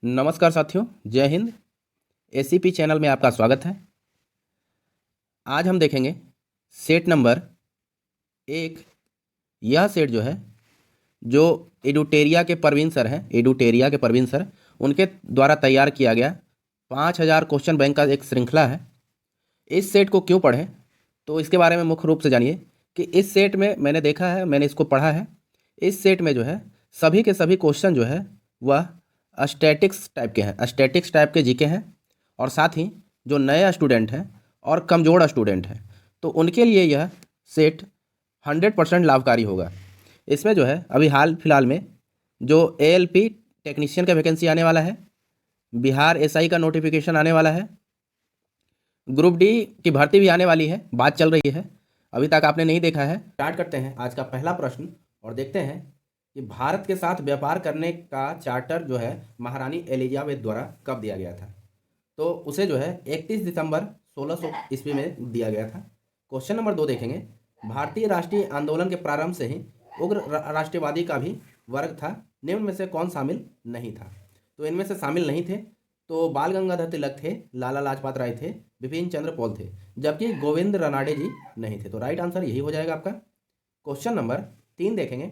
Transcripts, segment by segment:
नमस्कार साथियों, जय हिंद। एसीपी चैनल में आपका स्वागत है। आज हम देखेंगे सेट नंबर 1। यह सेट जो है, जो एडुटेरिया के परवीन सर हैं, एडुटेरिया के परवीन सर, उनके द्वारा तैयार किया गया 5000 क्वेश्चन बैंक का एक श्रृंखला है। इस सेट को क्यों पढ़ें, तो इसके बारे में मुख्य रूप से जानिए कि इस सेट में मैंने देखा है, मैंने इसको पढ़ा है। इस सेट में जो है सभी के सभी क्वेश्चन जो है वह स्टैटिक्स टाइप के हैं, स्टैटिक्स टाइप के जीके हैं। और साथ ही जो नए स्टूडेंट हैं और कमज़ोर स्टूडेंट हैं, तो उनके लिए यह सेट 100% लाभकारी होगा। इसमें जो है अभी हाल फिलहाल में जो एएलपी टेक्नीशियन का वैकेंसी आने वाला है, बिहार एसआई का नोटिफिकेशन आने वाला है, ग्रुप डी की भर्ती भी आने वाली है, बात चल रही है, अभी तक आपने नहीं देखा है। स्टार्ट करते हैं आज का पहला प्रश्न और देखते हैं कि भारत के साथ व्यापार करने का चार्टर जो है महारानी एलिजाबेथ द्वारा कब दिया गया था। तो उसे जो है 31 दिसंबर 1600 ईस्वी में दिया गया था। क्वेश्चन नंबर 2 देखेंगे। भारतीय राष्ट्रीय आंदोलन के प्रारंभ से ही उग्र राष्ट्रवादी का भी वर्ग था, निम्न में से कौन शामिल नहीं था। तो इनमें से शामिल नहीं थे तो बाल गंगाधर तिलक थे, लाला लाजपत राय थे, बिपिन चंद्र पॉल थे, जबकि गोविंद रनाडे जी नहीं थे। तो राइट आंसर यही हो जाएगा आपका। क्वेश्चन नंबर 3 देखेंगे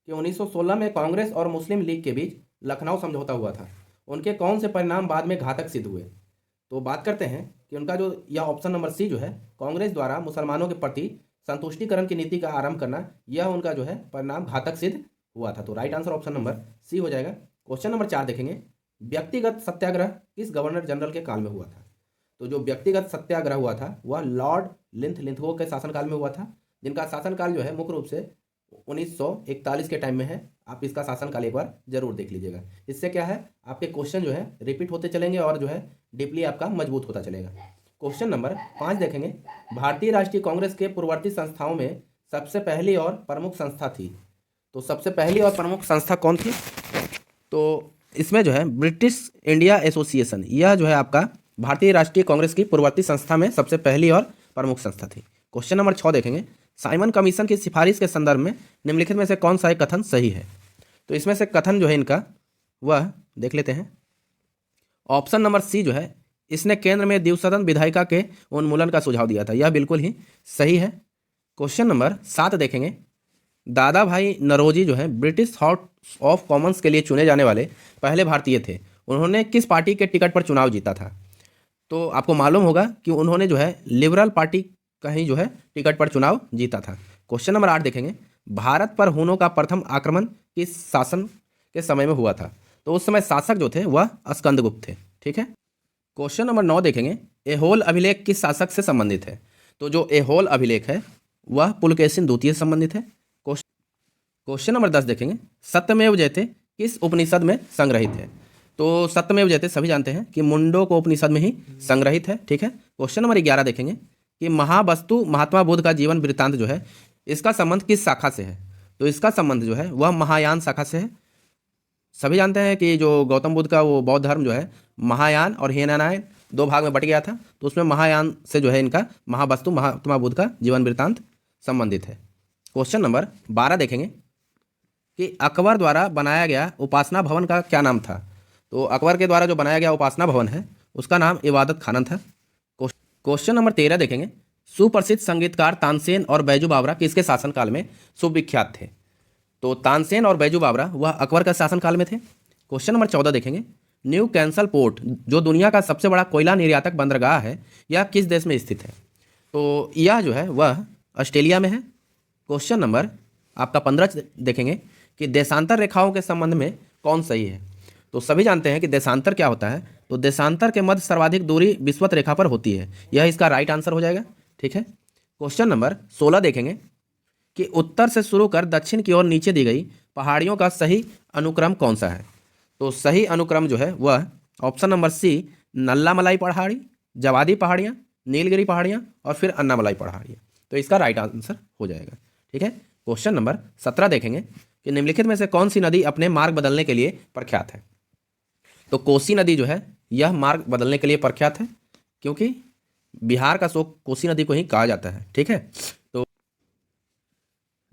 कि 1916 में कांग्रेस और मुस्लिम लीग के बीच लखनऊ समझौता हुआ था, उनके कौन से परिणाम बाद में घातक सिद्ध हुए। तो बात करते हैं कि उनका जो यह ऑप्शन नंबर सी जो है, कांग्रेस द्वारा मुसलमानों के प्रति संतुष्टिकरण की नीति का आरंभ करना, यह उनका जो है परिणाम घातक सिद्ध हुआ था। तो right answer option number C हो जाएगा। क्वेश्चन नंबर 4 देखेंगे। व्यक्तिगत सत्याग्रह किस गवर्नर जनरल के काल में हुआ था। तो जो व्यक्तिगत सत्याग्रह हुआ था वह लॉर्ड लिंथगो के शासनकाल में हुआ था, जिनका शासनकाल जो है मुख्य रूप से 1941 के टाइम में है। आप इसका शासनकाल एक बार जरूर देख लीजिएगा। इससे क्या है, आपके क्वेश्चन जो है रिपीट होते चलेंगे और जो है डीपली आपका मजबूत होता चलेगा। क्वेश्चन नंबर 5 देखेंगे। भारतीय राष्ट्रीय कांग्रेस के पूर्ववर्ती संस्थाओं में सबसे पहली और प्रमुख संस्था थी। तो सबसे पहली और प्रमुख संस्था कौन थी। तो इसमें जो है ब्रिटिश इंडिया एसोसिएशन, यह जो है आपका भारतीय राष्ट्रीय कांग्रेस की पूर्ववर्ती संस्था में सबसे पहली और प्रमुख संस्था थी। क्वेश्चन नंबर 6 देखेंगे। साइमन कमीशन की सिफारिश के संदर्भ में निम्नलिखित में से कौन सा एक कथन सही है। तो इसमें से कथन जो है इनका वह देख लेते हैं। ऑप्शन नंबर सी जो है, इसने केंद्र में द्विसदन विधायिका के उन्मूलन का सुझाव दिया था, यह बिल्कुल ही सही है। क्वेश्चन नंबर 7 देखेंगे। दादा भाई नरोजी जो है ब्रिटिश हाउस ऑफ कॉमन्स के लिए चुने जाने वाले पहले भारतीय थे, उन्होंने किस पार्टी के टिकट पर चुनाव जीता था। तो आपको मालूम होगा कि उन्होंने जो है लिबरल पार्टी का ही जो है टिकट पर चुनाव जीता था। क्वेश्चन नंबर 8 देखेंगे। भारत पर हुनों का प्रथम आक्रमण किस शासन के समय में हुआ था। तो उस समय शासक जो थे वह स्कंदगुप्त थे। ठीक है। क्वेश्चन नंबर 9 देखेंगे। एहोल अभिलेख किस शासक से संबंधित है। तो जो एहोल अभिलेख है वह पुलकेशिन द्वितीय से संबंधित है। क्वेश्चन नंबर 10 देखेंगे। सत्यमेव जयते किस उपनिषद में संग्रहित है। तो सत्यमेव जयते सभी जानते हैं कि मुंडो उपनिषद में ही संग्रहित है। ठीक है। क्वेश्चन नंबर 11 देखेंगे कि महावस्तु महात्मा बुद्ध का जीवन वृत्तांत जो है, इसका संबंध किस शाखा से है। तो इसका संबंध जो है वह महायान शाखा से है। सभी जानते हैं कि जो गौतम बुद्ध का वो बौद्ध धर्म जो है महायान और हीनयान दो भाग में बट गया था, तो उसमें महायान से जो है इनका महावस्तु महात्मा बुद्ध का जीवन वृत्तांत संबंधित है। क्वेश्चन नंबर 12 देखेंगे कि अकबर द्वारा बनाया गया उपासना भवन का क्या नाम था। तो अकबर के द्वारा जो बनाया गया उपासना भवन है उसका नाम इबादत खाना था। क्वेश्चन नंबर 13 देखेंगे। सुप्रसिद्ध संगीतकार तानसेन और बैजू बावरा किसके शासनकाल में सुविख्यात थे। तो तानसेन और बैजू बावरा वह अकबर का शासनकाल में थे। क्वेश्चन नंबर 14 देखेंगे। न्यू कैंसल पोर्ट जो दुनिया का सबसे बड़ा कोयला निर्यातक बंदरगाह है, यह किस देश में स्थित है। तो यह जो है वह ऑस्ट्रेलिया में है। क्वेश्चन नंबर आपका 15 देखेंगे कि देशांतर रेखाओं के संबंध में कौन सही है। तो सभी जानते हैं कि देशांतर क्या होता है। तो देशांतर के मध्य सर्वाधिक दूरी विषुवत रेखा पर होती है, यह इसका राइट आंसर हो जाएगा। ठीक है। क्वेश्चन नंबर 16 देखेंगे कि उत्तर से शुरू कर दक्षिण की ओर नीचे दी गई पहाड़ियों का सही अनुक्रम कौन सा है। तो सही अनुक्रम जो है वह ऑप्शन नंबर सी नल्लामलाई पहाड़ी, जवादी पहाड़ियाँ, नीलगिरी पहाड़ियाँ और फिर अन्नामलाई पहाड़ियाँ। तो इसका राइट आंसर हो जाएगा। ठीक है। क्वेश्चन नंबर 17 देखेंगे कि निम्नलिखित में से कौन सी नदी अपने मार्ग बदलने के लिए प्रख्यात है। तो कोसी नदी जो है यह मार्ग बदलने के लिए प्रख्यात है, क्योंकि बिहार का शोक कोसी नदी को ही कहा जाता है। ठीक है। तो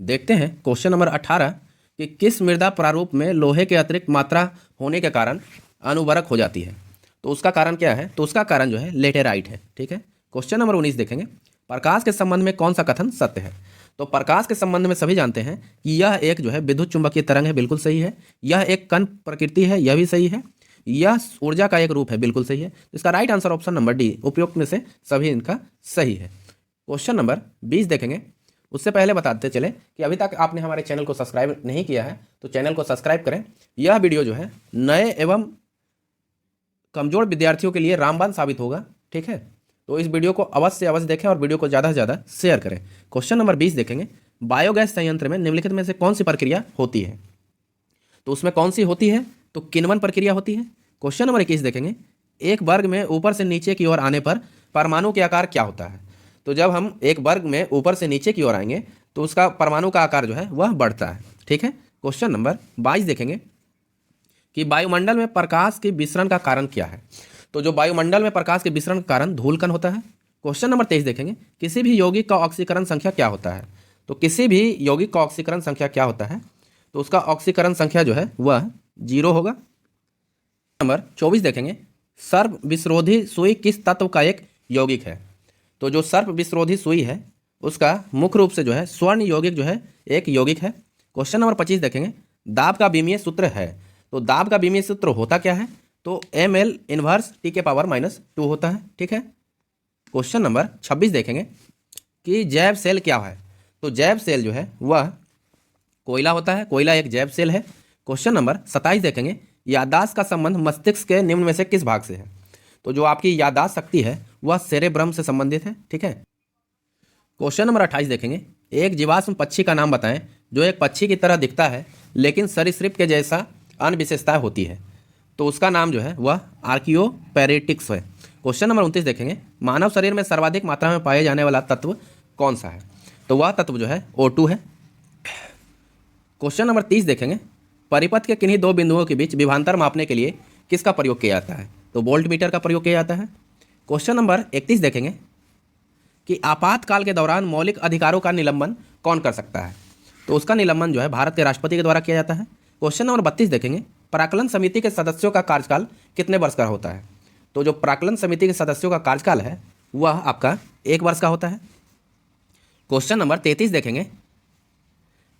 देखते हैं क्वेश्चन नंबर 18 कि किस मृदा प्रारूप में लोहे के अतिरिक्त मात्रा होने के कारण अनुवर्रक हो जाती है। तो उसका कारण क्या है? तो उसका कारण जो है लेटेराइट है। ठीक है। क्वेश्चन नंबर 19 देखेंगे, प्रकाश के संबंध में कौन सा कथन सत्य है? तो प्रकाश के संबंध में सभी जानते हैं कि यह एक जो है विद्युत चुंबकीय तरंग है, बिल्कुल सही है। यह एक कण प्रकृति है, यह भी सही है। यह ऊर्जा का एक रूप है, बिल्कुल सही है। इसका right answer option number D, उपयुक्त में से सभी इनका सही है। क्वेश्चन नंबर 20 देखेंगे। उससे पहले बताते चले कि अभी तक आपने हमारे चैनल को सब्सक्राइब नहीं किया है तो चैनल को सब्सक्राइब करें। यह वीडियो जो है नए एवं कमजोर विद्यार्थियों के लिए रामबाण साबित होगा। ठीक है, तो इस वीडियो को अवश्य देखें और वीडियो को ज़्यादा से ज़्यादा शेयर करें। क्वेश्चन नंबर 20 देखेंगे, बायोगैस संयंत्र में निम्नलिखित में से कौन सी प्रक्रिया होती है? तो उसमें कौन सी होती है? तो किण्वन प्रक्रिया होती है। क्वेश्चन नंबर 21 देखेंगे, एक वर्ग में ऊपर से नीचे की ओर आने पर परमाणु के आकार क्या होता है? तो जब हम एक वर्ग में ऊपर से नीचे की ओर आएंगे तो उसका परमाणु का आकार जो है वह बढ़ता है। ठीक है। क्वेश्चन नंबर 22 देखेंगे कि वायुमंडल में प्रकाश के विसरण का कारण क्या है? तो जो वायुमंडल में प्रकाश के विसरण का कारण धूलकण होता है। क्वेश्चन नंबर 23 देखेंगे, किसी भी यौगिक का ऑक्सीकरण संख्या क्या होता है? तो किसी भी यौगिक का ऑक्सीकरण संख्या क्या होता है? तो उसका ऑक्सीकरण संख्या जो है वह 0 होगा। नंबर 24 देखेंगे, सर्प विस्रोधी सुई किस तत्व का एक यौगिक है? तो जो सर्प विस्रोधी सुई है उसका मुख्य रूप से जो है स्वर्ण यौगिक जो है एक यौगिक है। क्वेश्चन नंबर 25 देखेंगे, दाब का विमीय सूत्र है। तो दाब का विमीय सूत्र होता क्या है? तो ml इनवर्स t के पावर -2 होता है। ठीक है। क्वेश्चन नंबर 26 देखेंगे कि जैव सेल क्या है? तो जैव सेल जो है वह कोयला होता है, कोयला एक जैव सेल है। क्वेश्चन नंबर 27 देखेंगे, याददाश्त का संबंध मस्तिष्क के निम्न में से किस भाग से है? तो जो आपकी याददाश्त शक्ति है वह सेरेब्रम से संबंधित है। ठीक है। क्वेश्चन नंबर 28 देखेंगे, एक जीवाश्म पक्षी का नाम बताएं जो एक पक्षी की तरह दिखता है लेकिन सरीसृप के जैसा अन्य विशेषताएं होती है। तो उसका नाम जो है वह आर्कियोपैरेटिक्स है। क्वेश्चन नंबर 29 देखेंगे, मानव शरीर में सर्वाधिक मात्रा में पाए जाने वाला तत्व कौन सा है? तो वह तत्व जो है O2 है। क्वेश्चन नंबर 30 देखेंगे, परिपथ के किन्हीं दो बिंदुओं के बीच विभवांतर मापने के लिए किसका प्रयोग किया जाता है? तो वोल्ट मीटर का प्रयोग किया जाता है। क्वेश्चन नंबर 31 देखेंगे कि आपातकाल के दौरान मौलिक अधिकारों का निलंबन कौन कर सकता है? तो उसका निलंबन जो है भारत के राष्ट्रपति के द्वारा किया जाता है। क्वेश्चन नंबर 32 देखेंगे, प्राक्कलन समिति के सदस्यों का कार्यकाल कितने वर्ष का होता है? तो जो प्राक्कलन समिति के सदस्यों का कार्यकाल है वह आपका 1 वर्ष का होता है। क्वेश्चन नंबर 33 देखेंगे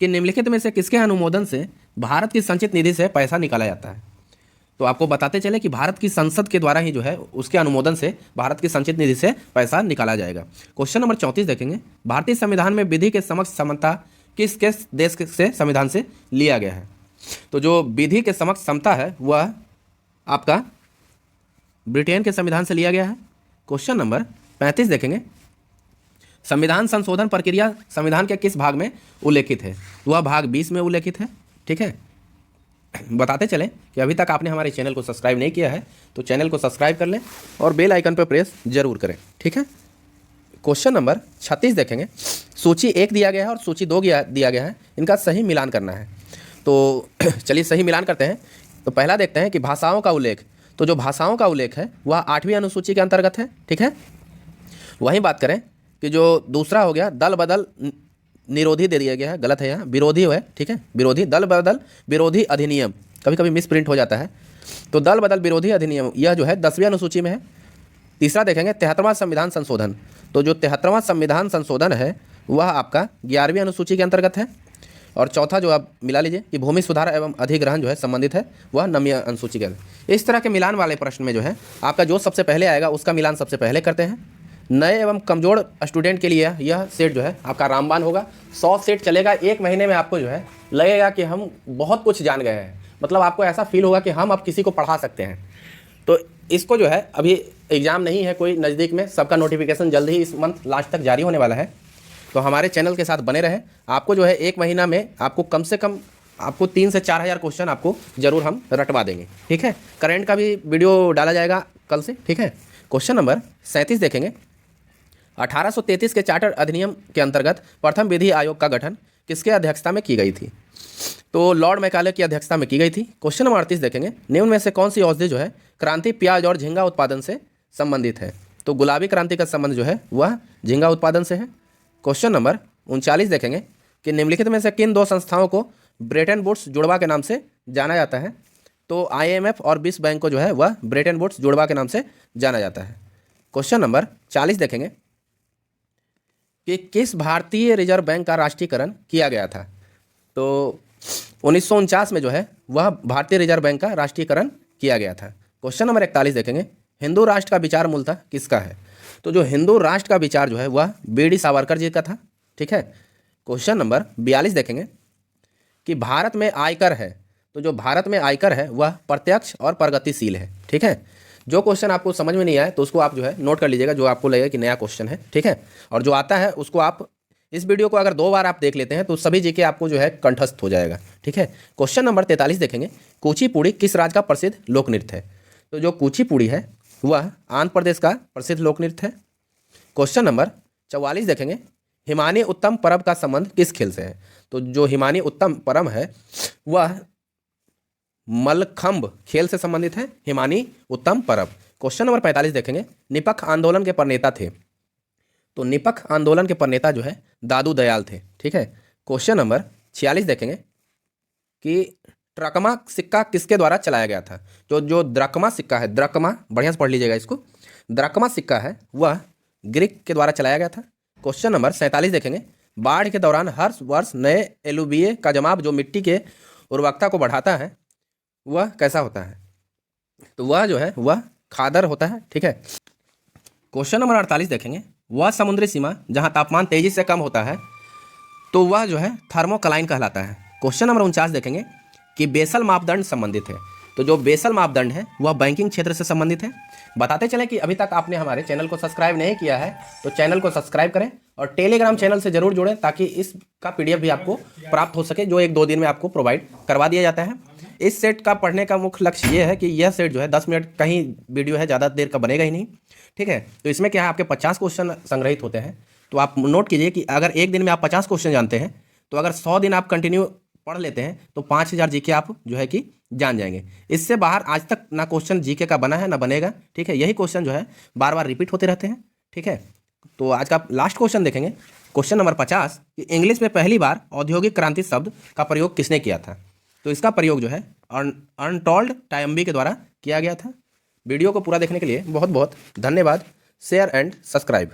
कि निम्नलिखित में से किसके अनुमोदन से भारत की संचित निधि से पैसा निकाला जाता है? तो आपको बताते चले कि भारत की संसद के द्वारा ही जो है उसके अनुमोदन से भारत की संचित निधि से पैसा निकाला जाएगा। क्वेश्चन नंबर 34 देखेंगे, भारतीय संविधान में विधि के समक्ष समता किस किस देश से संविधान से लिया गया है? तो जो विधि के समक्ष समता है वह आपका ब्रिटेन के संविधान से लिया गया है। क्वेश्चन नंबर 35 देखेंगे, संविधान संशोधन प्रक्रिया संविधान के किस भाग में उल्लेखित है? वह भाग 20 में उल्लेखित है। ठीक है। बताते चलें कि अभी तक आपने हमारे चैनल को सब्सक्राइब नहीं किया है तो चैनल को सब्सक्राइब कर लें और बेल आइकन पर प्रेस जरूर करें। ठीक है। क्वेश्चन नंबर 36 देखेंगे, सूची 1 दिया गया है और सूची 2 दिया गया है, इनका सही मिलान करना है। तो चलिए सही मिलान करते हैं। तो पहला देखते हैं कि भाषाओं का उल्लेख। तो जो भाषाओं का उल्लेख है वह 8वीं अनुसूची के अंतर्गत है। ठीक है। वहीं बात करें कि जो दूसरा हो गया दल बदल निरोधी दे दिया गया है, गलत है, यहाँ विरोधी है। ठीक है। विरोधी दल बदल विरोधी अधिनियम, कभी कभी मिस प्रिंट हो जाता है। तो दल बदल विरोधी अधिनियम यह जो है 10वीं अनुसूची में है। तीसरा देखेंगे 73वां संविधान संशोधन। तो जो 73वां संविधान संशोधन है वह आपका 11वीं अनुसूची के अंतर्गत है। और चौथा जो आप मिला लीजिए कि भूमि सुधार एवं अधिग्रहण जो है संबंधित है वह 9वीं अनुसूची के। इस तरह के मिलान वाले प्रश्न में जो है आपका जो सबसे पहले आएगा उसका मिलान सबसे पहले करते हैं। नए एवं कमजोर स्टूडेंट के लिए यह सेट जो है आपका रामबाण होगा। 100 सेट चलेगा। 1 महीने में आपको जो है लगेगा कि हम बहुत कुछ जान गए हैं, मतलब आपको ऐसा फील होगा कि हम अब किसी को पढ़ा सकते हैं। तो इसको जो है अभी एग्ज़ाम नहीं है कोई नज़दीक में, सबका नोटिफिकेशन जल्द ही इस मंथ लास्ट तक जारी होने वाला है। तो हमारे चैनल के साथ बने रहें। आपको जो है 1 महीना में आपको कम से कम आपको 3 से 4 हज़ार क्वेश्चन आपको ज़रूर हम रटवा देंगे। ठीक है। करंट का भी वीडियो डाला जाएगा कल से। ठीक है। क्वेश्चन नंबर 37 देखेंगे, 1833 के चार्टर अधिनियम के अंतर्गत प्रथम विधि आयोग का गठन किसके अध्यक्षता में की गई थी? तो लॉर्ड मैकाले की अध्यक्षता में की गई थी। क्वेश्चन नंबर 38 देखेंगे, निम्न में से कौन सी औषधि जो है क्रांति प्याज और झींगा उत्पादन से संबंधित है? तो गुलाबी क्रांति का संबंध जो है वह झींगा उत्पादन से है। क्वेश्चन नंबर 39 देखेंगे कि निम्नलिखित में से किन 2 संस्थाओं को ब्रेटन वुड्स जुड़वा के नाम से जाना जाता है। तो IMF और विश्व बैंक को जो है वह ब्रेटन वुड्स जुड़वा के नाम से जाना जाता है। क्वेश्चन नंबर 40 देखेंगे कि किस भारतीय रिजर्व बैंक का राष्ट्रीयकरण किया गया था। तो 1949 में जो है वह भारतीय रिजर्व बैंक का राष्ट्रीयकरण किया गया था। क्वेश्चन नंबर 41 देखेंगे, हिंदू राष्ट्र का विचार मूलतः किसका है। तो जो हिंदू राष्ट्र का विचार जो है वह BD सावरकर जी का था। ठीक है। क्वेश्चन नंबर 42 देखेंगे कि भारत में आयकर है। तो जो भारत में आयकर है वह प्रत्यक्ष और प्रगतिशील है। ठीक है। जो क्वेश्चन आपको समझ में नहीं आए तो उसको आप जो है नोट कर लीजिएगा, जो आपको लगेगा कि नया क्वेश्चन है। ठीक है। और जो आता है उसको आप इस वीडियो को अगर 2 बार आप देख लेते हैं तो सभी जीके आपको जो है कंठस्थ हो जाएगा। ठीक है। क्वेश्चन नंबर 43 देखेंगे, कुचिपुड़ी किस राज्य का प्रसिद्ध लोक नृत्य है। तो जो कुचिपुड़ी है वह आंध्र प्रदेश का प्रसिद्ध लोक नृत्य है। क्वेश्चन नंबर 44 देखेंगे, हिमानी उत्तम पर्व का संबंध किस खेल से है। तो जो हिमानी उत्तम पर्व है वह मलखंब खेल से संबंधित है, हिमानी उत्तम पर्व। क्वेश्चन नंबर 45 देखेंगे, निपख आंदोलन के प्रणेता थे। तो निपख आंदोलन के प्रणेता जो है दादू दयाल थे। ठीक है। क्वेश्चन नंबर 46 देखेंगे कि ड्रकमा सिक्का किसके द्वारा चलाया गया था। तो जो द्रकमा सिक्का है, द्रकमा बढ़िया से पढ़ लीजिएगा इसको, द्रकमा सिक्का है वह ग्रीक के द्वारा चलाया गया था। क्वेश्चन नंबर 47 देखेंगे, बाढ़ के दौरान हर वर्ष नए एलुविये का जमाव जो मिट्टी के उर्वरकता को बढ़ाता है वह कैसा होता है। तो वह जो है वह खादर होता है। ठीक है। क्वेश्चन नंबर 48 देखेंगे, वह समुद्री सीमा जहां तापमान तेजी से कम होता है तो वह जो है थर्मोक्लाइन कहलाता है। क्वेश्चन नंबर 49 देखेंगे कि बेसल मापदंड संबंधित है। तो जो बेसल मापदंड है वह बैंकिंग क्षेत्र से संबंधित है। बताते चलें कि अभी तक आपने हमारे चैनल को सब्सक्राइब नहीं किया है तो चैनल को सब्सक्राइब करें और टेलीग्राम चैनल से जरूर जुड़ें ताकि इसका PDF भी आपको प्राप्त हो सके, जो 1-2 दिन में आपको प्रोवाइड करवा दिया जाता है। इस सेट का पढ़ने का मुख्य लक्ष्य ये है कि यह सेट जो है 10 मिनट का ही वीडियो है, ज़्यादा देर का बनेगा ही नहीं। ठीक है। तो इसमें क्या है, आपके 50 क्वेश्चन संग्रहित होते हैं। तो आप नोट कीजिए कि अगर एक दिन में आप 50 क्वेश्चन जानते हैं तो अगर 100 दिन आप कंटिन्यू पढ़ लेते हैं तो 5000 जीके आप जो है कि जान जाएंगे। इससे बाहर आज तक ना क्वेश्चन जीके का बना है ना बनेगा। ठीक है। यही क्वेश्चन जो है बार बार रिपीट होते रहते हैं। ठीक है। तो आज का लास्ट क्वेश्चन देखेंगे, क्वेश्चन नंबर 50 कि इंग्लिश में पहली बार औद्योगिक क्रांति शब्द का प्रयोग किसने किया था। तो इसका प्रयोग जो है अर्नटोल्ड टायम्बी के द्वारा किया गया था। वीडियो को पूरा देखने के लिए बहुत बहुत धन्यवाद। Share and subscribe.